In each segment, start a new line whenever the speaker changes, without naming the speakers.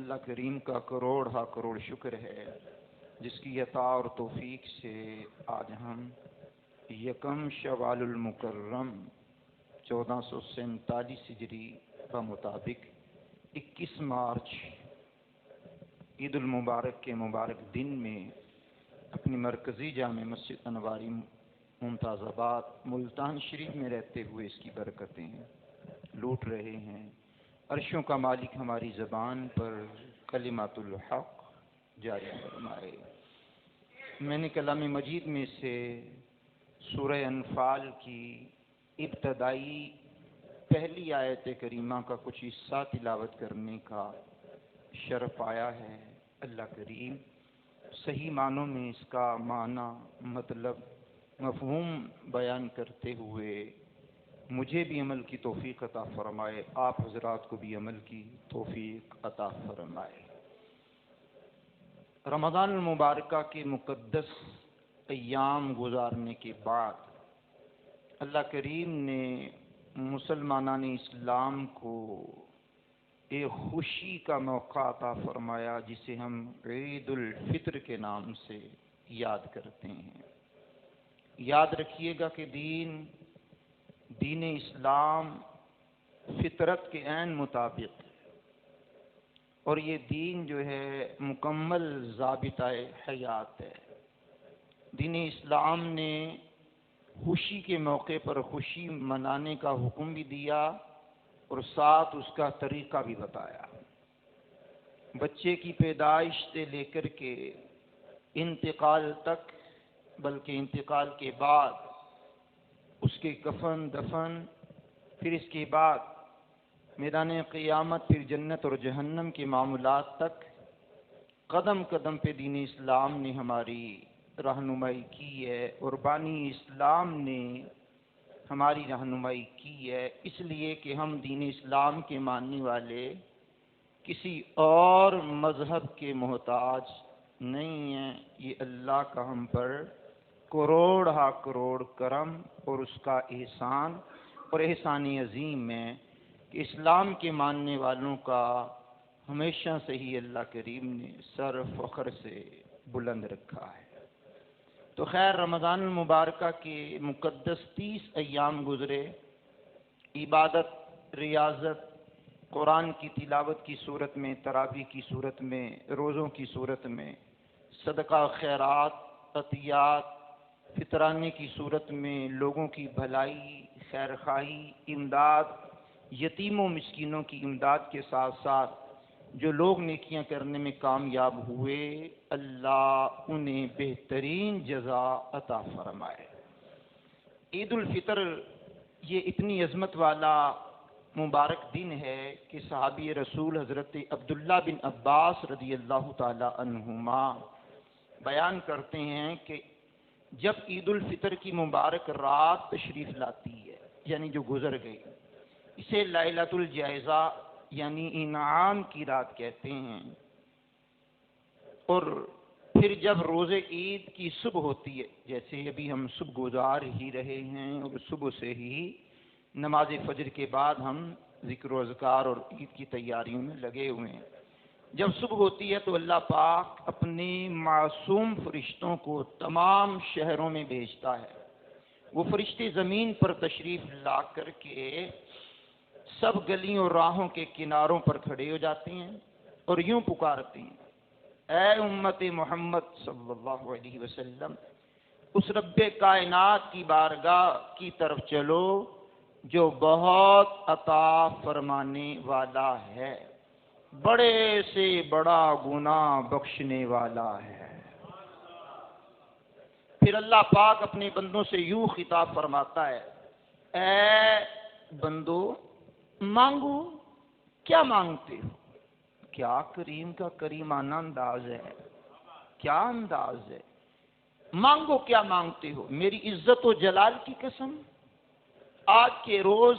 اللہ کریم کا کروڑ ہا کروڑ شکر ہے جس کی عطا اور توفیق سے آج ہم یکم شوال المکرم 1447 ہجری بمطابق 21 مارچ عید المبارک کے مبارک دن میں اپنی مرکزی جامع مسجد انواری ممتاز آباد ملتان شریف میں رہتے ہوئے اس کی برکتیں لوٹ رہے ہیں۔ عرشوں کا مالک ہماری زبان پر کلمات الحق جاری فرمائے۔ میں نے کلام مجید میں سے سورہ انفال کی ابتدائی پہلی آیت کریمہ کا کچھ حصہ تلاوت کرنے کا شرف پایا ہے۔ اللہ کریم صحیح معنوں میں اس کا معنی، مطلب، مفہوم بیان کرتے ہوئے مجھے بھی عمل کی توفیق عطا فرمائے، آپ حضرات کو بھی عمل کی توفیق عطا فرمائے۔ رمضان المبارکہ کے مقدس ایام گزارنے کے بعد اللہ کریم نے مسلمانان اسلام کو ایک خوشی کا موقع عطا فرمایا جسے ہم عید الفطر کے نام سے یاد کرتے ہیں۔ یاد رکھیے گا کہ دین اسلام فطرت کے عین مطابق، اور یہ دین جو ہے مکمل ضابطہ حیات ہے۔ دین اسلام نے خوشی کے موقع پر خوشی منانے کا حکم بھی دیا اور ساتھ اس کا طریقہ بھی بتایا۔ بچے کی پیدائش سے لے کر کے انتقال تک، بلکہ انتقال کے بعد اس کے کفن دفن، پھر اس کے بعد میدان قیامت، پھر جنت اور جہنم کے معاملات تک قدم قدم پہ دین اسلام نے ہماری رہنمائی کی ہے، اور بانی اسلام نے ہماری رہنمائی کی ہے، اس لیے کہ ہم دین اسلام کے ماننے والے کسی اور مذہب کے محتاج نہیں ہیں۔ یہ اللہ کا ہم پر کروڑ ہا کروڑ کرم اور اس کا احسان اور احسان عظیم ہے کہ اسلام کے ماننے والوں کا ہمیشہ سے ہی اللہ کریم نے سر فخر سے بلند رکھا ہے۔ تو خیر، رمضان المبارکہ کے مقدس 30 ایام گزرے، عبادت، ریاضت، قرآن کی تلاوت کی صورت میں، تراویح کی صورت میں، روزوں کی صورت میں، صدقہ، خیرات، عطیات، فطرانے کی صورت میں، لوگوں کی بھلائی، خیر خواہی، امداد، یتیموں مسکینوں کی امداد کے ساتھ ساتھ جو لوگ نیکیاں کرنے میں کامیاب ہوئے، اللہ انہیں بہترین جزا عطا فرمائے۔ عید الفطر یہ اتنی عظمت والا مبارک دن ہے کہ صحابی رسول حضرت عبداللہ بن عباس رضی اللہ تعالی عنہما بیان کرتے ہیں کہ جب عید الفطر کی مبارک رات تشریف لاتی ہے، یعنی جو گزر گئی، اسے لیلۃ الجائزہ یعنی انعام کی رات کہتے ہیں، اور پھر جب روز عید کی صبح ہوتی ہے، جیسے ابھی ہم صبح گزار ہی رہے ہیں اور صبح سے ہی نماز فجر کے بعد ہم ذکر و اذکار اور عید کی تیاریوں میں لگے ہوئے ہیں، جب صبح ہوتی ہے تو اللہ پاک اپنے معصوم فرشتوں کو تمام شہروں میں بھیجتا ہے۔ وہ فرشتے زمین پر تشریف لا کر کے سب گلیوں اور راہوں کے کناروں پر کھڑے ہو جاتے ہیں اور یوں پکارتے ہیں، اے امت محمد صلی اللہ علیہ وسلم، اس رب کائنات کی بارگاہ کی طرف چلو جو بہت عطا فرمانے والا ہے، بڑے سے بڑا گناہ بخشنے والا ہے۔ پھر اللہ پاک اپنے بندوں سے یوں خطاب فرماتا ہے، اے بندو، مانگو، کیا مانگتے ہو؟ کیا کریم کا کریمانہ انداز ہے، کیا انداز ہے، مانگو کیا مانگتے ہو؟ میری عزت و جلال کی قسم، آج کے روز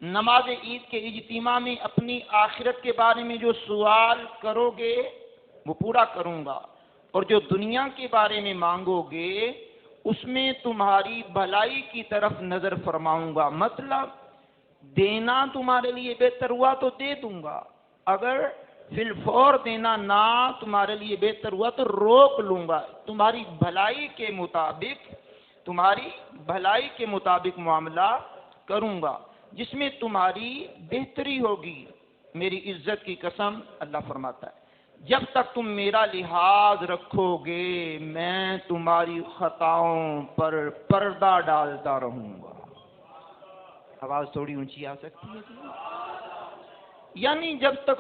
نماز عید کے اجتماع میں اپنی آخرت کے بارے میں جو سوال کرو گے وہ پورا کروں گا، اور جو دنیا کے بارے میں مانگو گے اس میں تمہاری بھلائی کی طرف نظر فرماؤں گا۔ مطلب دینا تمہارے لیے بہتر ہوا تو دے دوں گا، اگر فی الفور دینا نہ تمہارے لیے بہتر ہوا تو روک لوں گا، تمہاری بھلائی کے مطابق معاملہ کروں گا جس میں تمہاری بہتری ہوگی۔ میری عزت کی قسم، اللہ فرماتا ہے، جب تک تم میرا لحاظ رکھو گے میں تمہاری خطاؤں پر پردہ ڈالتا رہوں گا۔ آواز تھوڑی اونچی آ سکتی ہے؟ یعنی جب تک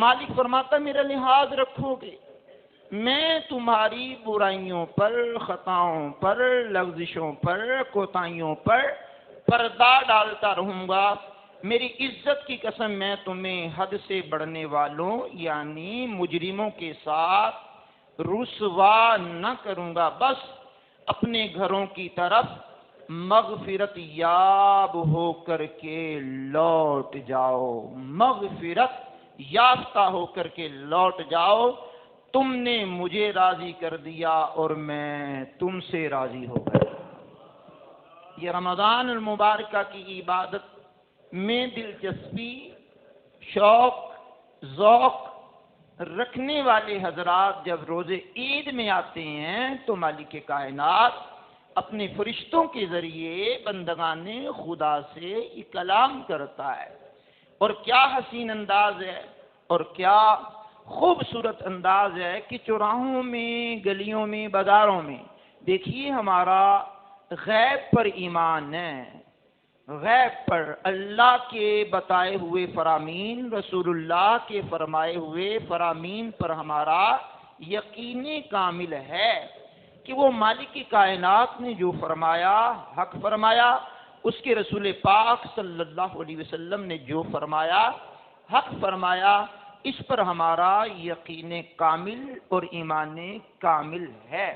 مالک فرماتا میرا لحاظ رکھو گے میں تمہاری برائیوں پر، خطاؤں پر، لغزشوں پر، کوتاہیوں پر پردہ ڈالتا رہوں گا۔ میری عزت کی قسم میں تمہیں حد سے بڑھنے والوں یعنی مجرموں کے ساتھ رسوا نہ کروں گا۔ بس اپنے گھروں کی طرف مغفرت یاب ہو کر کے لوٹ جاؤ، مغفرت یافتہ ہو کر کے لوٹ جاؤ۔ تم نے مجھے راضی کر دیا اور میں تم سے راضی ہو گیا۔ یہ رمضان المبارکہ کی عبادت میں دلچسپی، شوق، ذوق رکھنے والے حضرات جب روزے عید میں آتے ہیں تو مالک کائنات اپنے فرشتوں کے ذریعے بندگان خدا سے یہ کلام کرتا ہے، اور کیا حسین انداز ہے اور کیا خوبصورت انداز ہے کہ چوراہوں میں، گلیوں میں، بازاروں میں دیکھیے ہمارا غیب پر ایمان ہے، غیب پر اللہ کے بتائے ہوئے فرامین، رسول اللہ کے فرمائے ہوئے فرامین پر ہمارا یقین کامل ہے کہ وہ مالک کائنات نے جو فرمایا حق فرمایا، اس کے رسول پاک صلی اللہ علیہ وسلم نے جو فرمایا حق فرمایا، اس پر ہمارا یقین کامل اور ایمان کامل ہے۔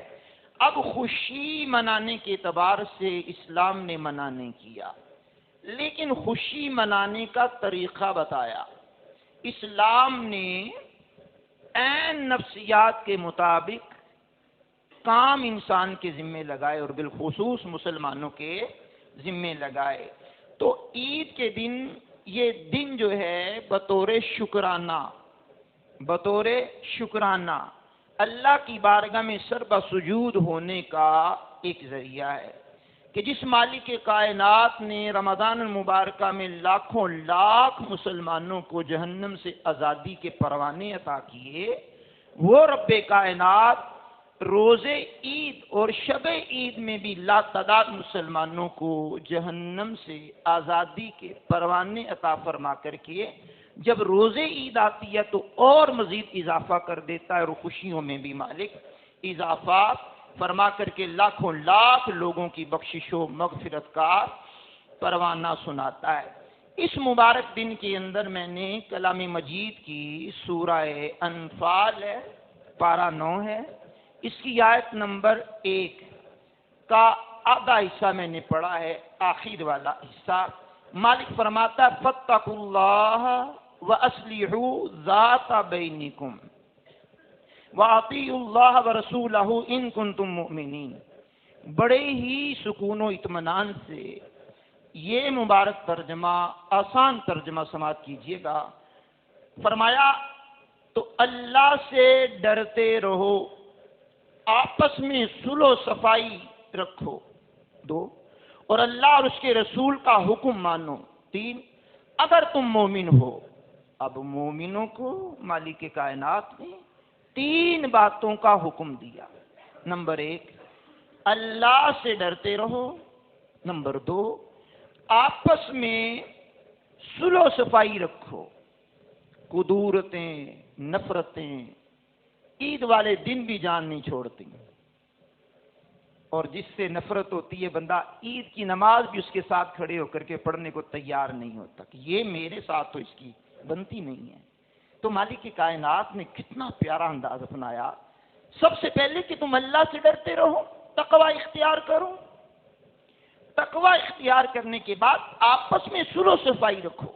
اب خوشی منانے کے اعتبار سے اسلام نے منع نہیں کیا، لیکن خوشی منانے کا طریقہ بتایا۔ اسلام نے عین نفسیات کے مطابق کام انسان کے ذمے لگائے اور بالخصوص مسلمانوں کے ذمے لگائے۔ تو عید کے دن یہ دن جو ہے بطور شکرانہ اللہ کی بارگاہ میں سربہ سجود ہونے کا ایک ذریعہ ہے کہ جس مالک کائنات نے رمضان المبارکہ میں لاکھوں لاکھ مسلمانوں کو جہنم سے آزادی کے پروانے عطا کیے، وہ رب کائنات روزے عید اور شب عید میں بھی لا تعداد مسلمانوں کو جہنم سے آزادی کے پروانے عطا فرما کر کے جب روزے عید آتی ہے تو اور مزید اضافہ کر دیتا ہے، اور خوشیوں میں بھی مالک اضافہ فرما کر کے لاکھوں لاکھ لوگوں کی بخشش و مغفرت کا پروانہ سناتا ہے۔ اس مبارک دن کے اندر میں نے کلام مجید کی سورہ انفال ہے، پارہ 9 ہے، اس کی آیت نمبر 1 کا آدھا حصہ میں نے پڑھا ہے، آخر والا حصہ مالک فرماتا ہے فاتقوا اللہ وَأَصْلِحُوا ذَاتَ بَيْنِكُمْ وَأَطِيعُوا اللَّهَ وَرَسُولَهُ إِن كُنتُم مُؤْمِنِينَ۔ بڑے ہی سکون و اطمینان سے یہ مبارک ترجمہ، آسان ترجمہ سماعت کیجئے گا۔ فرمایا تو اللہ سے ڈرتے رہو، آپس میں صلح و صفائی رکھو، 2، اور اللہ اور اس کے رسول کا حکم مانو، 3، اگر تم مومن ہو۔ اب مومنوں کو مالک کائنات نے 3 باتوں کا حکم دیا۔ نمبر 1، اللہ سے ڈرتے رہو۔ نمبر 2، آپس میں صلح و صفائی رکھو، کدورتیں، نفرتیں عید والے دن بھی جان نہیں چھوڑتی، اور جس سے نفرت ہوتی ہے بندہ عید کی نماز بھی اس کے ساتھ کھڑے ہو کر کے پڑھنے کو تیار نہیں ہوتا کہ یہ میرے ساتھ تو اس کی بنتی نہیں ہے۔ تو مالک کی کائنات نے کتنا پیارا انداز اپنایا۔ سب سے پہلے کہ تم اللہ سے ڈرتے رہو، تقوی اختیار کرو، تقوی اختیار کرنے کے بعد آپس میں صلح و صفائی رکھو،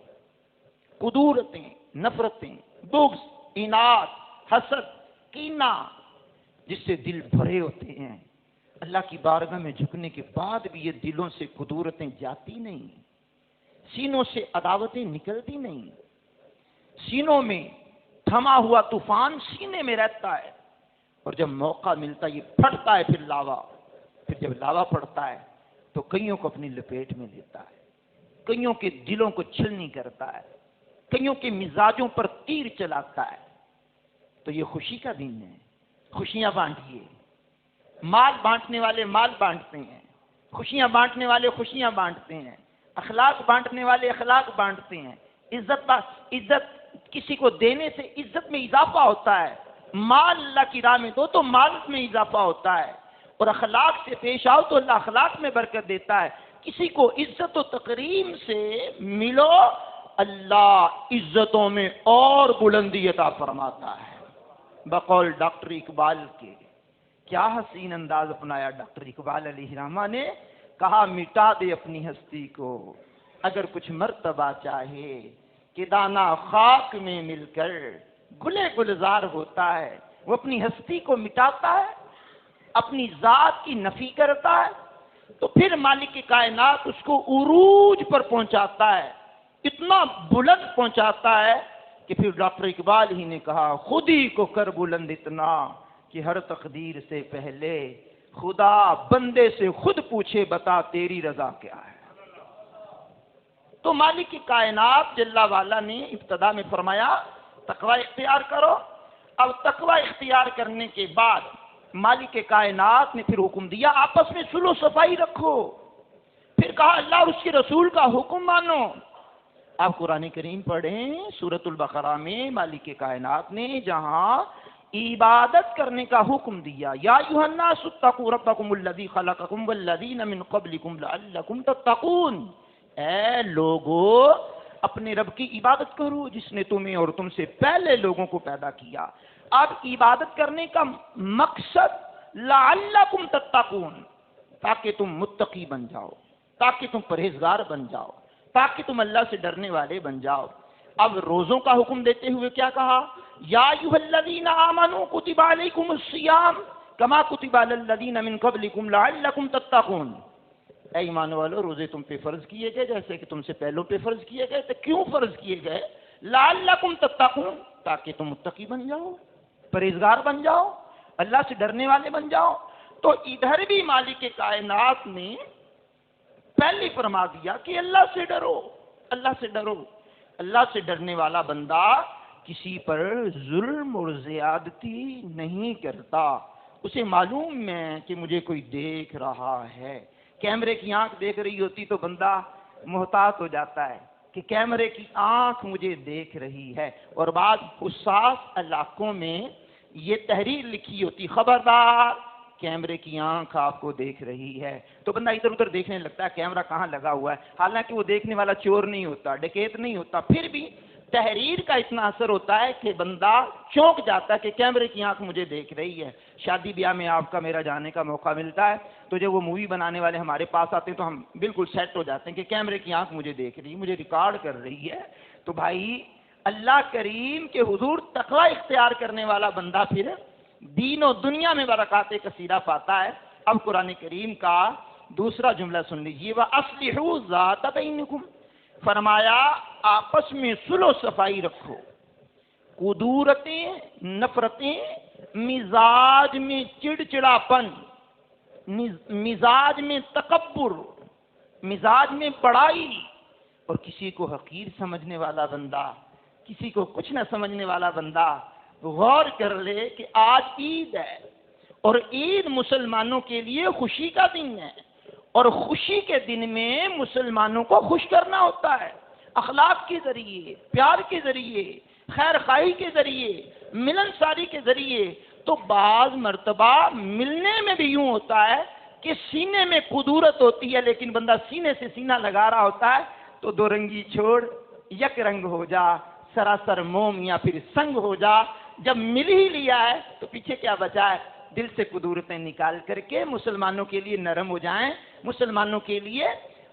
کدورتیں، نفرتیں، بغض، اناد، حسد، کینہ جس سے دل بھرے ہوتے ہیں، اللہ کی بارگاہ میں جھکنے کے بعد بھی یہ دلوں سے کدورتیں جاتی نہیں، سینوں سے عداوتیں نکلتی نہیں، سینوں میں تھما ہوا طوفان سینے میں رہتا ہے، اور جب موقع ملتا ہے یہ پھٹتا ہے پھر لاوا، پھر جب لاوا پڑتا ہے تو کئیوں کو اپنی لپیٹ میں لیتا ہے، کئیوں کے دلوں کو چھلنی کرتا ہے، کئیوں کے مزاجوں پر تیر چلاتا ہے۔ تو یہ خوشی کا دن ہے، خوشیاں بانٹیے، مال بانٹنے والے مال بانٹتے ہیں، خوشیاں بانٹنے والے خوشیاں بانٹتے ہیں، اخلاق بانٹنے والے اخلاق بانٹتے ہیں، عزت کسی کو دینے سے عزت میں اضافہ ہوتا ہے، مال اللہ کی راہ میں دو تو مال میں اضافہ ہوتا ہے، اور اخلاق سے پیش آؤ تو اللہ اخلاق میں برکت دیتا ہے۔ کسی کو عزت و تکریم سے ملو، اللہ عزتوں میں اور بلندی عطا فرماتا ہے۔ بقول ڈاکٹر اقبال کے، کیا حسین انداز اپنایا ڈاکٹر اقبال علیہ الرحمہ نے، کہا مٹا دے اپنی ہستی کو اگر کچھ مرتبہ چاہے، کہ دانا خاک میں مل کر گلے گلزار ہوتا ہے۔ وہ اپنی ہستی کو مٹاتا ہے، اپنی ذات کی نفی کرتا ہے، تو پھر مالک کائنات اس کو عروج پر پہنچاتا ہے، اتنا بلند پہنچاتا ہے کہ پھر ڈاکٹر اقبال ہی نے کہا خود ہی کو کر بلند اتنا کہ ہر تقدیر سے پہلے خدا بندے سے خود پوچھے بتا تیری رضا کیا ہے۔ تو مالک کائنات جل والا نے ابتدا میں فرمایا تقوی اختیار کرو۔ اب تقوی اختیار کرنے کے بعد مالک کائنات نے پھر حکم دیا آپس میں صلح و صفائی رکھو، پھر کہا اللہ اور اس کے رسول کا حکم مانو۔ آپ قرآن کریم پڑھیں، سورۃ البقرہ میں مالک کائنات نے جہاں عبادت کرنے کا حکم دیا، یا ایھا الناس اتقوا ربکم الذی خلقکم والذین من قبلکم لعلکم تتقون، اے لوگو اپنے رب کی عبادت کرو جس نے تمہیں اور تم سے پہلے لوگوں کو پیدا کیا۔ اب عبادت کرنے کا مقصد لعلکم تتقون، تاکہ تم متقی بن جاؤ، تاکہ تم پرہیزگار بن جاؤ، تاکہ تم اللہ سے ڈرنے والے بن جاؤ۔ اب روزوں کا حکم دیتے ہوئے کیا کہا؟ یا ایھا الذین آمنوا کتب علیکم الصیام کما کتب علی الذین من قبلکم لعلکم تتقون، اے ایمان والو روزے تم پہ فرض کیے گئے جیسے کہ تم سے پہلوں پہ فرض کیے گئے۔ تو کیوں فرض کیے گئے؟ لعلکم تتقون، تاکہ تم متقی بن جاؤ، پرہیزگار بن جاؤ، اللہ سے ڈرنے والے بن جاؤ۔ تو ادھر بھی مالک کائنات نے پہلے فرما دیا کہ اللہ سے ڈرو، اللہ سے ڈرو۔ اللہ سے ڈرنے والا بندہ کسی پر ظلم اور زیادتی نہیں کرتا، اسے معلوم ہے کہ مجھے کوئی دیکھ رہا ہے۔ کیمرے کی آنکھ دیکھ رہی ہوتی تو بندہ محتاط ہو جاتا ہے کہ کیمرے کی آنکھ مجھے دیکھ رہی ہے، اور بعض حساس علاقوں میں یہ تحریر لکھی ہوتی خبردار کیمرے کی آنکھ آپ کو دیکھ رہی ہے، تو بندہ ادھر ادھر دیکھنے لگتا ہے کیمرہ کہاں لگا ہوا ہے، حالانکہ وہ دیکھنے والا چور نہیں ہوتا، ڈکیت نہیں ہوتا، پھر بھی تحریر کا اتنا اثر ہوتا ہے کہ بندہ چونک جاتا ہے کہ کیمرے کی آنکھ مجھے دیکھ رہی ہے۔ شادی بیاہ میں آپ کا میرا جانے کا موقع ملتا ہے تو جب وہ مووی بنانے والے ہمارے پاس آتے ہیں تو ہم بالکل سیٹ ہو جاتے ہیں کہ کیمرے کی آنکھ مجھے دیکھ رہی ہے، مجھے ریکارڈ کر رہی ہے۔ تو بھائی اللہ کریم کے حضور تقوی اختیار کرنے والا بندہ پھر دین و دنیا میں برکات کثیرہ پاتا ہے۔ اب قرآن کریم کا دوسرا جملہ سن لیجیے، وَأَصْلِحُوا ذَاتَ بَيْنِكُمْ، فرمایا آپس میں صلح و صفائی رکھو۔ قدورتیں، نفرتیں، مزاج میں چڑچڑاپن، مزاج میں تکبر، مزاج میں بڑائی، اور کسی کو حقیر سمجھنے والا بندہ، کسی کو کچھ نہ سمجھنے والا بندہ غور کر لے کہ آج عید ہے، اور عید مسلمانوں کے لیے خوشی کا دن ہے، اور خوشی کے دن میں مسلمانوں کو خوش کرنا ہوتا ہے، اخلاق کے ذریعے، پیار کے ذریعے، خیر خواہی کے ذریعے، ملن ساری کے ذریعے۔ تو بعض مرتبہ ملنے میں بھی یوں ہوتا ہے کہ سینے میں قدورت ہوتی ہے لیکن بندہ سینے سے سینہ لگا رہا ہوتا ہے، تو دو رنگی چھوڑ یک رنگ ہو جا، سراسر موم یا پھر سنگ ہو جا۔ جب مل ہی لیا ہے تو پیچھے کیا بچا ہے؟ دل سے قدورتیں نکال کر کے مسلمانوں کے لیے نرم ہو جائیں، مسلمانوں کے لیے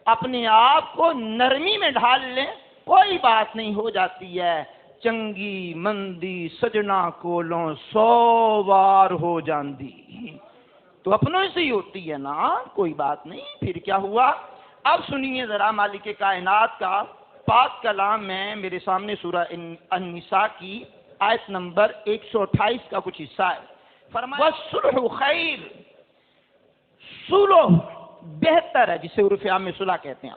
اپنے آپ کو نرمی میں ڈھال لیں، کوئی بات نہیں، ہو جاتی ہے۔ چنگی مندی سجنا کولوں 100 بار ہو جاندی، تو اپنوں سے ہی ہوتی ہے نا، کوئی بات نہیں۔ پھر کیا ہوا؟ اب سنیے ذرا مالک کائنات کا پاک کلام میں میرے سامنے سورہ النساء کی آیت نمبر 128 کا کچھ حصہ ہے. فرمایا والصلح خیر، صلح بہتر ہے، جسے عرف عام میں صلح کہتے ہیں،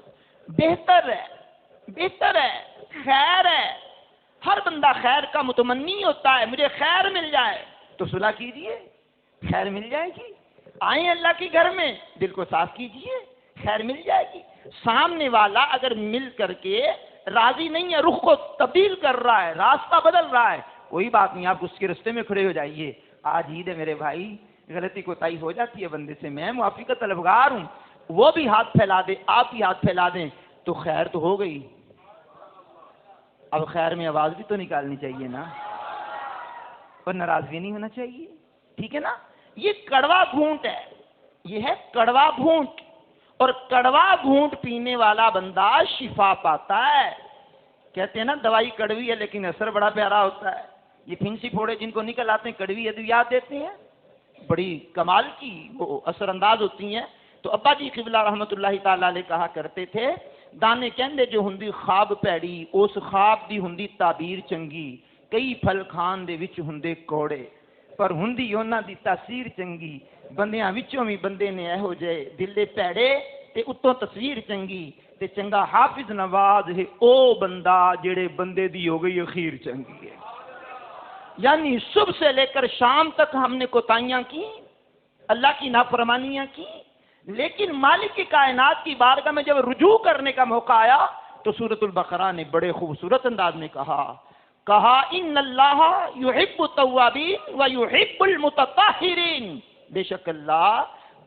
بہتر ہے، بہتر ہے، خیر ہے. ہر بندہ خیر کا متمنی ہوتا ہے، مجھے خیر مل جائے تو صلح کیجئے، خیر مل جائے گی. آئیں اللہ کے گھر میں، دل کو صاف کیجئے، خیر مل جائے گی. سامنے والا اگر مل کر کے راضی نہیں ہے، رخ کو تبدیل کر رہا ہے، راستہ بدل رہا ہے، کوئی بات نہیں، آپ اس کے راستے میں کھڑے ہو جائیے. آج عید ہے میرے بھائی، غلطی کوتاہی ہو جاتی ہے بندے سے، میں معافی کا طلبگار ہوں. وہ بھی ہاتھ پھیلا دے، آپ بھی ہاتھ پھیلا دیں تو خیر تو ہو گئی. اب خیر میں آواز بھی تو نکالنی چاہیے نا، اور ناراض بھی نہیں ہونا چاہیے، ٹھیک ہے نا. یہ کڑوا گھونٹ ہے، یہ ہے کڑوا گھونٹ، اور کڑوا گھونٹ پینے والا بندہ شفا پاتا ہے. کہتے ہیں نا دوائی کڑوی ہے لیکن اثر بڑا پیارا ہوتا ہے. یہ پھنسی پھوڑے جن کو نکل آتے ہیں کڑوی ادویات دیتے ہیں، بڑی کمال کی وہ اثر انداز ہوتی ہیں. تو ابا جی قبلہ رحمت اللہ تعالی علیہ کہا کرتے تھے، دانے کہندے جو ہندی خواب پیڑی، اس خواب دی ہندی تعبیر چنگی، کئی پھل کھان دے وچ ہندے کوڑے، پر ہندی ਉਹਨਾਂ دی تاثیر چنگی، بندیاں وچوں بھی بندے نے ایہو جے دل دے پیڑے تے اتوں تصویر چنگی، تے چنگا حافظ نواز ہے او بندہ جڑے بندے دی ہو گئی اخیر چنگی ہے. یعنی صبح سے لے کر شام تک ہم نے کوتاہیاں کی، اللہ کی نافرمانیاں کی، لیکن مالک کی کائنات کی بارگاہ میں جب رجوع کرنے کا موقع آیا تو سورۃ البقرہ نے بڑے خوبصورت انداز میں کہا ان اللہ یحب التوابین و یحب المتطہرین، بے شک اللہ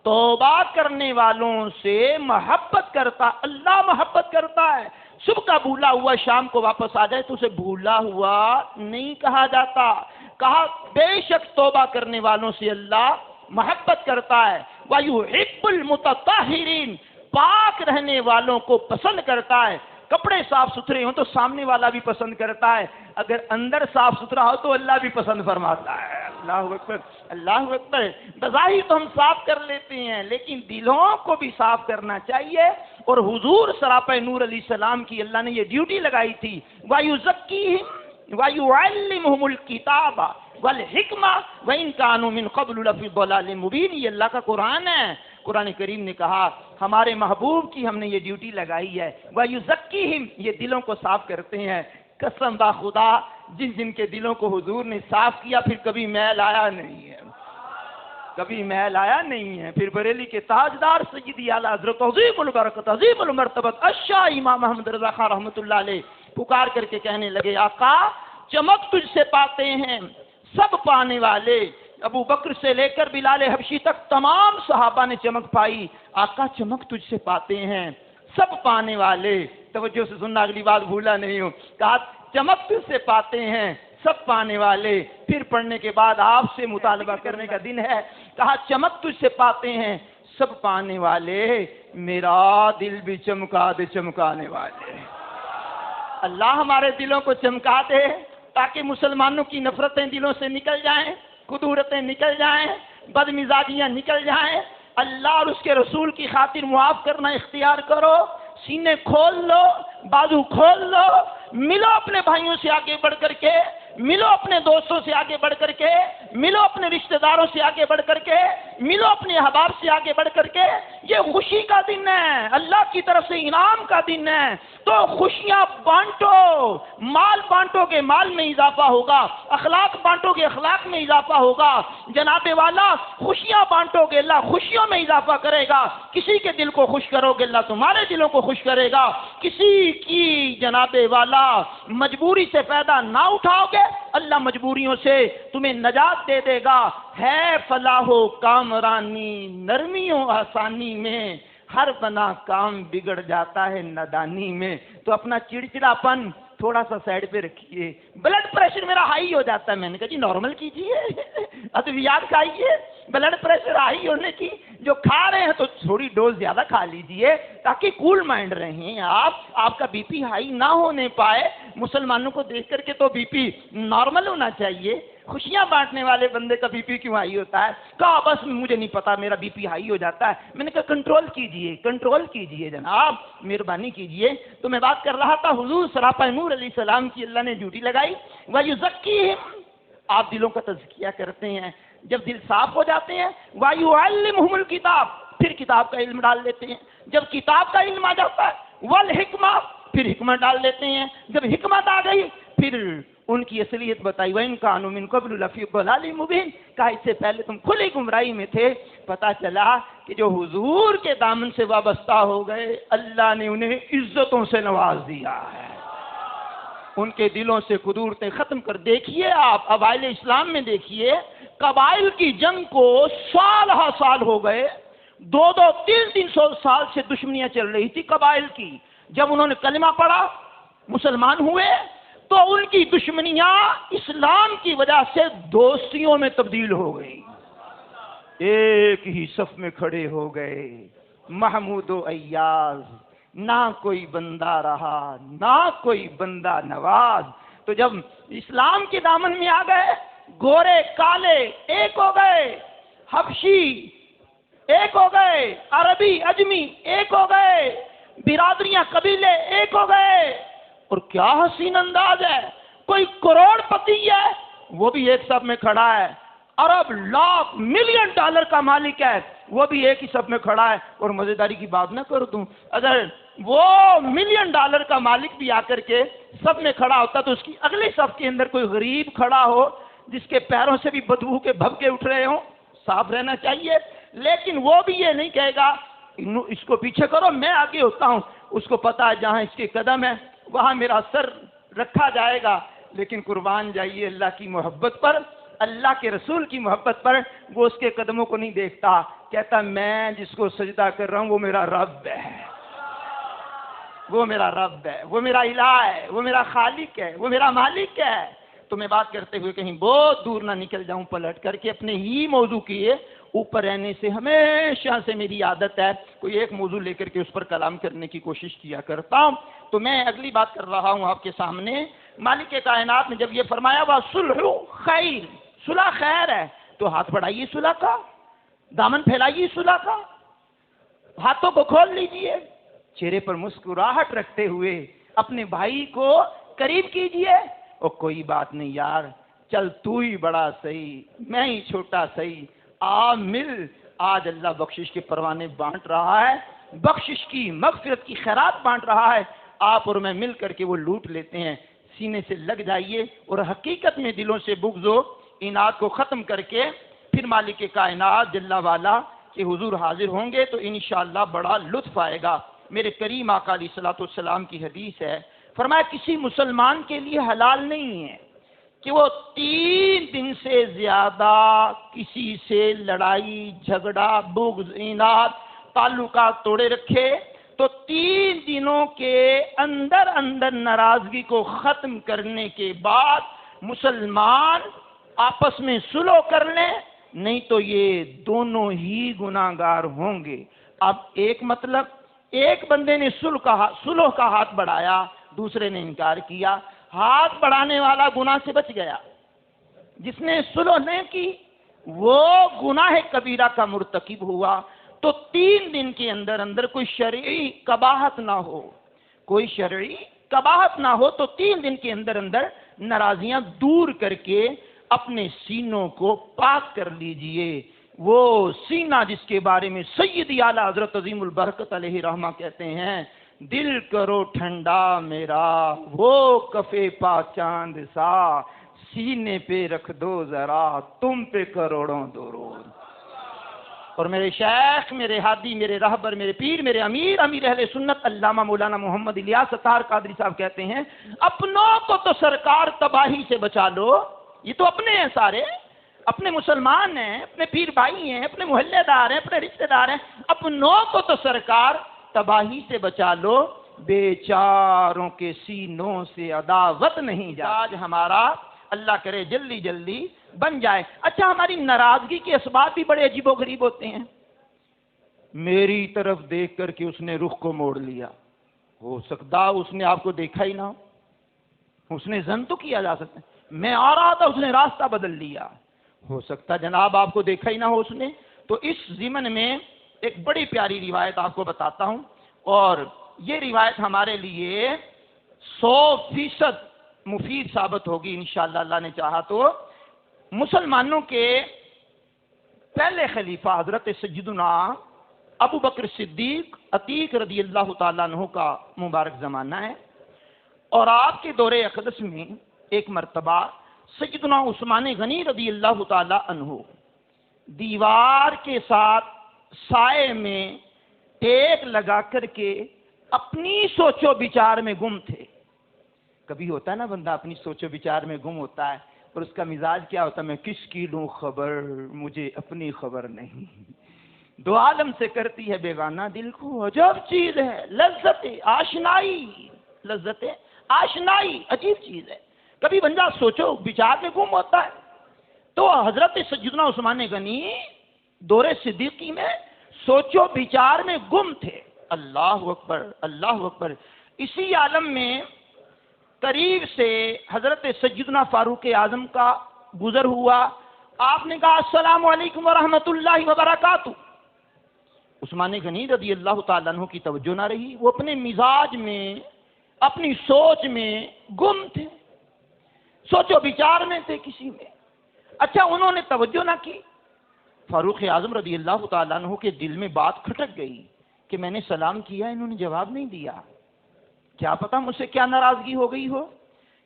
توبہ کرنے والوں سے محبت کرتا، اللہ محبت کرتا ہے. صبح کا بھولا ہوا شام کو واپس آ جائے تو اسے بھولا ہوا نہیں کہا جاتا. کہا بے شک توبہ کرنے والوں سے اللہ محبت کرتا ہے. وَيُحِبُّ الْمُتَطَّهِرِينَ، پاک رہنے والوں کو پسند کرتا ہے. کپڑے صاف ستھرے ہوں تو سامنے والا بھی پسند کرتا ہے، اگر اندر صاف ستھرا ہو تو اللہ بھی پسند فرماتا ہے. اللہ اکبر، اللہ اکبر. بظاہر تو ہم صاف کر لیتے ہیں لیکن دلوں کو بھی صاف کرنا چاہیے. اور حضور سراپہ نور علیہ السلام کی اللہ نے یہ ڈیوٹی لگائی تھی، وَيُزَكِّيهِمْ وَيُعَلِّمُهُمُ الْكِتَابَ وَالْحِكْمَةَ وَإِنْ كَانُوا مِنْ قَبْلُ لَفِي ضَلَالٍ مُبِينٍ. یہ اللہ کا قرآن ہے. قرآن کریم نے کہا ہمارے محبوب کی ہم نے یہ ڈیوٹی لگائی ہے، وَيُزَكِّيهِمْ، یہ دلوں کو صاف کرتے ہیں. قسم با خدا جن کے دلوں کو حضور نے صاف کیا پھر کبھی میل آیا نہیں ہے، کبھی میل آیا نہیں ہے. پھر بریلی کے تاجدار سیدی اعلیٰ حضرت عظیم البرکت عظیم المرتبت اشاہ امام محمد رضا خان رحمۃ اللہ علیہ پکار کر کے کہنے لگے آقا چمک تجھ سے پاتے ہیں سب پانے والے. ابو بکر سے لے کر بلال حبشی تک تمام صحابہ نے چمک پائی. آقا چمک تجھ سے پاتے ہیں سب پانے والے. توجہ سے سننا، اگلی بات بھولا نہیں ہوں. کہا چمک تجھ سے پاتے ہیں سب پانے والے. پھر پڑھنے کے بعد آپ سے مطالبہ کرنے کا دن ہے. کہا چمک تجھ سے پاتے ہیں سب پانے والے، میرا دل بھی چمکا دے چمکانے والے. اللہ ہمارے دلوں کو چمکا دے تاکہ مسلمانوں کی نفرتیں دلوں سے نکل جائیں، قدورتیں نکل جائیں، بد مزاجیاں نکل جائیں. اللہ اور اس کے رسول کی خاطر معاف کرنا اختیار کرو. سینے کھول لو، بازو کھول لو، ملو اپنے بھائیوں سے آگے بڑھ کر کے، ملو اپنے دوستوں سے آگے بڑھ کر کے، ملو اپنے رشتہ داروں سے آگے بڑھ کر کے، ملو اپنے احباب سے آگے بڑھ کر کے. یہ خوشی کا دن ہے، اللہ کی طرف سے انعام کا دن ہے. تو خوشیاں بانٹو، مال بانٹو گے مال میں اضافہ ہوگا، اخلاق بانٹو گے اخلاق میں اضافہ ہوگا. جناب والا خوشیاں بانٹو گے اللہ خوشیوں میں اضافہ کرے گا. کسی کے دل کو خوش کرو گے اللہ تمہارے دلوں کو خوش کرے گا. کسی کی جناب والا مجبوری سے پیدا نہ اٹھاؤ گے اللہ مجبوریوں سے تمہیں نجات دے دے گا. ہے فلاح و کامرانی نرمی و آسانی میں، ہر بنا کام بگڑ جاتا ہے نادانی میں. تو اپنا چڑچڑاپن تھوڑا سا سائڈ پہ رکھیے. بلڈ پریشر میرا ہائی ہو جاتا ہے، میں نے کہا جی نارمل کیجئے، ادویات کھائیے. بلڈ پریشر ہائی ہونے کی جو کھا رہے ہیں تو تھوڑی ڈوز زیادہ کھا لیجئے تاکہ کول مائنڈ رہیں آپ کا بی پی ہائی نہ ہونے پائے. مسلمانوں کو دیکھ کر کے تو بی پی نارمل ہونا چاہیے.
خوشیاں بانٹنے والے بندے کا بی پی کیوں ہائی ہوتا ہے؟ کہا بس مجھے نہیں پتا میرا بی پی ہائی ہو جاتا ہے. میں نے کہا کنٹرول کیجئے جناب، مہربانی کیجئے. تو میں بات کر رہا تھا حضور سراپا نور علیہ السلام کی اللہ نے ڈیوٹی لگائی. وَيُزَكِّيهِمْ، آپ دلوں کا تزکیہ کرتے ہیں. جب دل صاف ہو جاتے ہیں وَيُعَلِّمُهُمُ الْكِتَابَ، پھر کتاب کا علم ڈال لیتے ہیں. جب کتاب کا علم آ جاتا ہے والحکمہ، پھر حکمت ڈال لیتے ہیں. جب حکمت آ گئی پھر ان کی اصلیت بتائی. وَإِن كَانُوا مِن قَبْلُ لَفِي ضَلَالٍ مُبِينٍ، کہا اس سے پہلے تم کھلی گمراہی میں تھے. پتہ چلا کہ جو حضور کے دامن سے وابستہ ہو گئے اللہ نے انہیں عزتوں سے نواز دیا ہے. ان کے دلوں سے قدورتیں ختم کر. دیکھیے آپ اوائل اسلام میں دیکھیے قبائل کی جنگ کو سال ہا سال ہو گئے، 2-3 سال سے دشمنیاں چل رہی تھی قبائل کی. جب انہوں نے کلمہ پڑھا مسلمان ہوئے تو ان کی دشمنیاں اسلام کی وجہ سے دوستیوں میں تبدیل ہو گئی. ایک ہی صف میں کھڑے ہو گئے محمود و ایاز، نہ کوئی بندہ رہا نہ کوئی بندہ نواز. تو جب اسلام کے دامن میں آ گئے گورے کالے ایک ہو گئے، حبشی ایک ہو گئے، عربی اجمی ایک ہو گئے، برادریاں قبیلے ایک ہو گئے. اور کیا حسین انداز ہے، کوئی کروڑ پتی ہے وہ بھی ایک صف میں کھڑا ہے، ارب لاکھ ملین ڈالر کا مالک ہے وہ بھی ایک ہی صف میں کھڑا ہے. اور مزیداری کی بات نہ کر دوں، اگر وہ ملین ڈالر کا مالک بھی آ کر کے صف میں کھڑا ہوتا تو اس کی اگلے صف کے اندر کوئی غریب کھڑا ہو جس کے پیروں سے بھی بدبو کے بھبکے اٹھ رہے ہوں، صاف رہنا چاہیے. لیکن وہ بھی یہ نہیں کہے گا اس کو پیچھے کرو میں آگے ہوتا ہوں. اس کو پتا ہے جہاں اس کے قدم ہے وہاں میرا سر رکھا جائے گا. لیکن قربان جائیے اللہ کی محبت پر، اللہ کے رسول کی محبت پر. وہ اس کے قدموں کو نہیں دیکھتا، کہتا میں جس کو سجدہ کر رہا ہوں وہ میرا رب ہے، وہ میرا رب ہے، وہ میرا الہ ہے، وہ میرا خالق ہے، وہ میرا مالک ہے. تو میں بات کرتے ہوئے کہیں بہت دور نہ نکل جاؤں، پلٹ کر کے اپنے ہی موضوع کیے اوپر رہنے سے ہمیشہ سے میری عادت ہے کوئی ایک موضوع لے کر کے اس پر کلام کرنے کی کوشش کیا کرتا ہوں. تو میں اگلی بات کر رہا ہوں آپ کے سامنے. مالک کائنات نے جب یہ فرمایا وَصُلْحُ خَيْرٌ، صلح خیر ہے، تو ہاتھ بڑھائیے صلح کا، دامن پھیلائیے صلح کا، ہاتھوں کو کھول لیجئے، چہرے پر مسکراہٹ رکھتے ہوئے اپنے بھائی کو قریب کیجئے. اور کوئی بات نہیں یار، چل تو ہی بڑا صحیح میں ہی چھوٹا صحیح، آ مل. آج اللہ بخشش کے پروانے بانٹ رہا ہے، بخشش کی مغفرت کی خیرات بانٹ رہا ہے. آپ اور میں مل کر کے وہ لوٹ لیتے ہیں. سینے سے لگ جائیے اور حقیقت میں دلوں سے بغض و اناد کو ختم کر کے پھر مالک کائنات جل والا کے حضور حاضر ہوں گے تو انشاءاللہ بڑا لطف آئے گا. میرے کریم آقا علیہ الصلوۃ والسلام کی حدیث ہے، فرمایا کسی مسلمان کے لیے حلال نہیں ہے کہ وہ 3 دن سے زیادہ کسی سے لڑائی جھگڑا بغض اناد تعلقات توڑے رکھے. تو 3 دنوں کے اندر اندر ناراضگی کو ختم کرنے کے بعد مسلمان آپس میں صلح کر لیں، نہیں تو یہ دونوں ہی گناہگار ہوں گے. اب ایک مطلب ایک بندے نے صلح کا ہاتھ بڑھایا، دوسرے نے انکار کیا، ہاتھ بڑھانے والا گناہ سے بچ گیا، جس نے صلح نہیں کی وہ گناہ کبیرہ کا مرتکب ہوا. تو 3 دن کے اندر اندر کوئی شرعی قباحت نہ ہو، کوئی شرعی قباحت نہ ہو تو 3 دن کے اندر اندر ناراضیاں دور کر کے اپنے سینوں کو پاک کر لیجئے. وہ سینہ جس کے بارے میں سیدی اعلیٰ حضرت عظیم البرکت علیہ رحمہ کہتے ہیں دل کرو ٹھنڈا میرا وہ کفے پا چاند سا، سینے پہ رکھ دو ذرا تم پہ کروڑوں درود. اور میرے شیخ، میرے ہادی، میرے رہبر، میرے پیر، میرے امیر اہل سنت علامہ مولانا محمد الیاس اطہار قادری صاحب کہتے ہیں اپنوں کو تو سرکار تباہی سے بچا لو. یہ تو اپنے ہیں، سارے اپنے مسلمان ہیں، اپنے پیر بھائی ہیں، اپنے محلے دار ہیں، اپنے رشتہ دار ہیں. اپنوں کو تو سرکار تباہی سے بچا لو، بیچاروں کے سینوں سے عداوت نہیں جائے. آج ہمارا اللہ کرے جلدی جلدی بن جائے. اچھا، ہماری ناراضگی کے اسباب بھی بڑے عجیب و غریب ہوتے ہیں. میری طرف دیکھ کر کے اس نے رخ کو موڑ لیا، ہو سکتا اس نے آپ کو دیکھا ہی نہ ہو، اس نے ظن تو کیا جا سکتا ہے میں آ رہا تھا، اس نے راستہ بدل لیا. ہو سکتا جناب آپ کو دیکھا ہی نہ ہو اس نے. تو اس ضمن میں ایک بڑی پیاری روایت آپ کو بتاتا ہوں، اور یہ روایت ہمارے لیے 100% مفید ثابت ہوگی انشاءاللہ اللہ نے چاہا تو. مسلمانوں کے پہلے خلیفہ حضرت سیدنا ابو بکر صدیق عتیق رضی اللہ تعالیٰ عنہ کا مبارک زمانہ ہے، اور آپ کے دور اقدس میں ایک مرتبہ سیدنا عثمان غنی رضی اللہ تعالیٰ عنہ دیوار کے ساتھ سائے میں ٹیک لگا کر کے اپنی سوچ و بچار میں گم تھے. کبھی ہوتا ہے نا بندہ اپنی سوچ و بچار میں گم ہوتا ہے، اور اس کا مزاج کیا ہوتا ہے، میں کس کی لوں خبر، مجھے اپنی خبر نہیں. دو عالم سے کرتی ہے بیگانہ دل کو، عجب چیز ہے لذت آشنائی. لذت آشنائی عجیب چیز ہے. کبھی بندہ سوچو بچار میں گم ہوتا ہے. تو حضرت سیدنا عثمان غنی دور صدیقی میں سوچو بچار میں گم تھے. اللہ اکبر اللہ اکبر. اسی عالم میں قریب سے حضرت سیدنا فاروق اعظم کا گزر ہوا. آپ نے کہا السلام علیکم ورحمۃ اللہ وبرکاتہ. عثمان غنی رضی اللہ تعالیٰ عنہ کی توجہ نہ رہی، وہ اپنے مزاج میں اپنی سوچ میں گم تھے، سوچ و بچار میں تھے کسی میں. اچھا انہوں نے توجہ نہ کی. فاروق اعظم رضی اللہ تعالیٰ عنہ کے دل میں بات کھٹک گئی کہ میں نے سلام کیا، انہوں نے جواب نہیں دیا. کیا پتا مجھ سے کیا ناراضگی ہو گئی ہو،